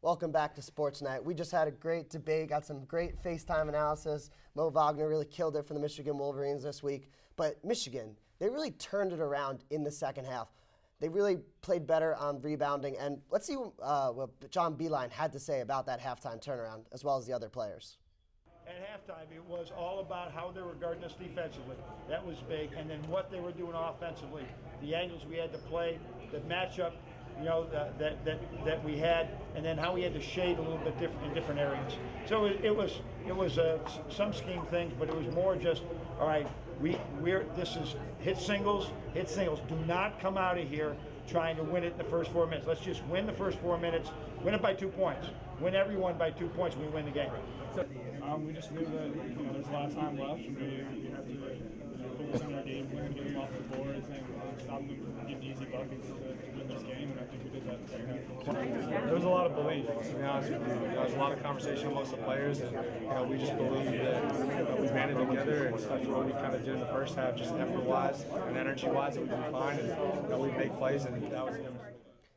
Welcome back to Sportsnite. We just had a great debate, got some great FaceTime analysis. Mo Wagner really killed it for the Michigan Wolverines this week. But Michigan, they really turned it around in the second half. They really played better on rebounding. And let's see what John Beilein had to say about that halftime turnaround, as well as the other players. At halftime, it was all about how they were guarding us defensively. That was big. And then what they were doing offensively, the angles we had to play, the matchup, that we had, and then how we had to shade a little bit different in different areas. So it was some scheme things, but it was more just, all right, this is hit singles. Do not come out of here trying to win it in the first 4 minutes. Let's just win the first 4 minutes, win it by 2 points. Win everyone by 2 points, we win the game. So, we just knew that there's a lot of time left, and we have to focus on our game, get them off the boards, and stop them from getting easy buckets to win this game. And I think we did that in the second half. There was a lot of belief, to be honest with you. There was a lot of conversation amongst the players, and we just believed that we banded together, and that's what we kind of did in the first half, just effort-wise and energy-wise. It would be fine, and we'd make plays, and that was the difference.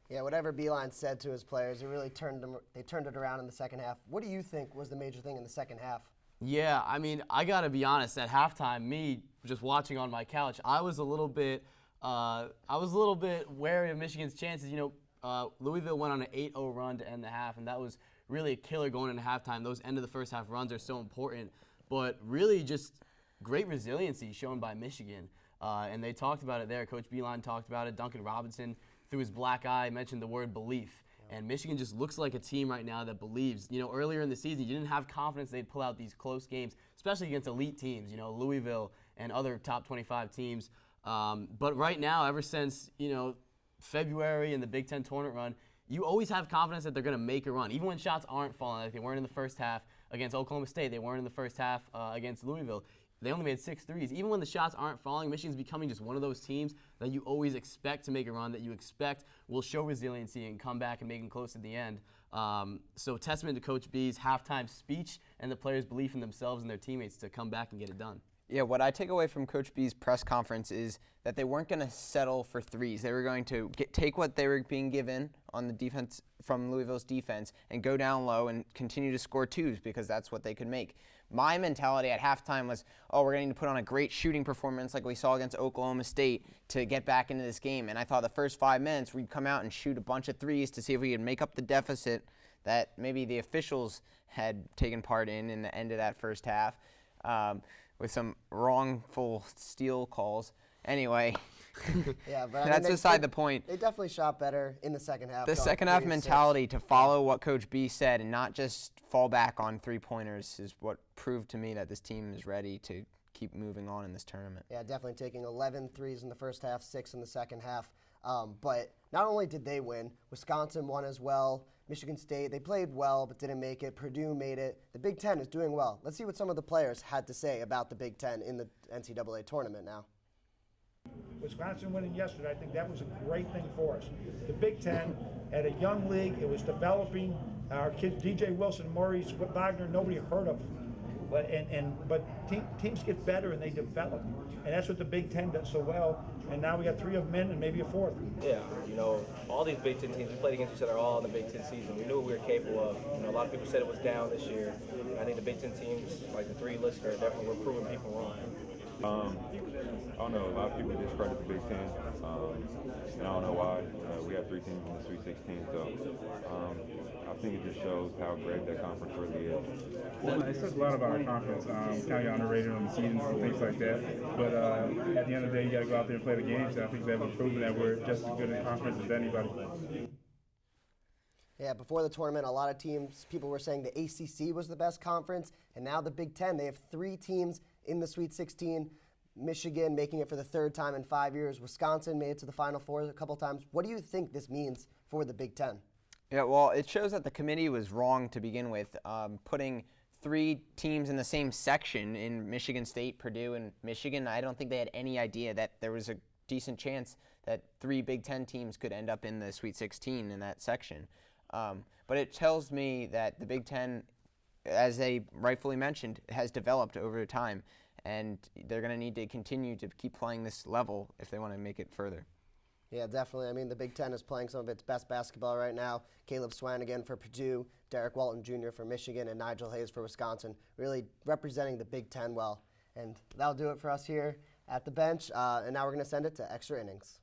Yeah, whatever Beilein said to his players, it really turned it around in the second half. What do you think was the major thing in the second half? Yeah, I mean, I got to be honest, at halftime, me just watching on my couch, I was a little bit wary of Michigan's chances. Louisville went on an 8-0 run to end the half, and that was really a killer going into halftime. Those end of the first half runs are so important, but really just great resiliency shown by Michigan. And they talked about it there. Coach Beilein talked about it. Duncan Robinson, through his black eye, mentioned the word belief. And Michigan just looks like a team right now that believes. Earlier in the season, you didn't have confidence they'd pull out these close games, especially against elite teams, Louisville and other top 25 teams. But right now, ever since, February and the Big Ten tournament run, you always have confidence that they're going to make a run, even when shots aren't falling. Like they weren't in the first half against Oklahoma State. They weren't in the first half against Louisville. They only made 6 threes. Even when the shots aren't falling, Michigan's becoming just one of those teams that you always expect to make a run, that you expect will show resiliency and come back and make them close at the end. So testament to Coach B's halftime speech and the players' belief in themselves and their teammates to come back and get it done. Yeah, what I take away from Coach B's press conference is that they weren't going to settle for threes. They were going to take what they were being given on the defense from Louisville's defense and go down low and continue to score twos because that's what they could make. My mentality at halftime was, we're going to put on a great shooting performance like we saw against Oklahoma State to get back into this game. And I thought the first 5 minutes we'd come out and shoot a bunch of threes to see if we could make up the deficit that maybe the officials had taken part in the end of that first half. With some wrongful steal calls. Anyway, yeah, but that's beside the point. They definitely shot better in the second half. The second half mentality to follow what Coach B said and not just fall back on three-pointers is what proved to me that this team is ready to keep moving on in this tournament. Yeah, definitely taking 11 threes in the first half, 6 in the second half. But not only did they win, Wisconsin won as well. Michigan State, they played well but didn't make it. Purdue made it. The Big Ten is doing well. Let's see what some of the players had to say about the Big Ten in the NCAA tournament now. Wisconsin winning yesterday, I think that was a great thing for us. The Big Ten had a young league. It was developing. Our kids, DJ Wilson, Maurice Wagner, nobody heard of them. But teams get better and they develop. And that's what the Big Ten does so well. And now we got 3 of them in and maybe a 4th. Yeah, all these Big Ten teams, we played against each other all in the Big Ten season. We knew what we were capable of. A lot of people said it was down this year. And I think the Big Ten teams, like the 3 listed, definitely were proving people wrong. I don't know. A lot of people discredit the Big Ten, and I don't know why. We have 3 teams in the Sweet 16, so I think it just shows how great that conference really is. Well, it says a lot about our conference, kind of underrated on the seasons and things like that. But at the end of the day, you got to go out there and play the games. And I think that we've proven that we're just as good a conference as anybody. Yeah, before the tournament, a lot of people were saying the ACC was the best conference, and now the Big Ten. They have 3 teams in the Sweet 16. Michigan making it for the 3rd time in 5 years. Wisconsin made it to the Final Four a couple times. What do you think this means for the Big Ten? Yeah, well, it shows that the committee was wrong to begin with, putting 3 teams in the same section in Michigan State, Purdue, and Michigan. I don't think they had any idea that there was a decent chance that 3 Big Ten teams could end up in the Sweet 16 in that section. But it tells me that the Big Ten, as they rightfully mentioned, has developed over time, and they're going to need to continue to keep playing this level if they want to make it further. Yeah, definitely. I mean, the Big Ten is playing some of its best basketball right now. Caleb Swanigan for Purdue, Derek Walton Jr. for Michigan, and Nigel Hayes for Wisconsin, really representing the Big Ten well. And that'll do it for us here at the bench. And now we're going to send it to extra innings.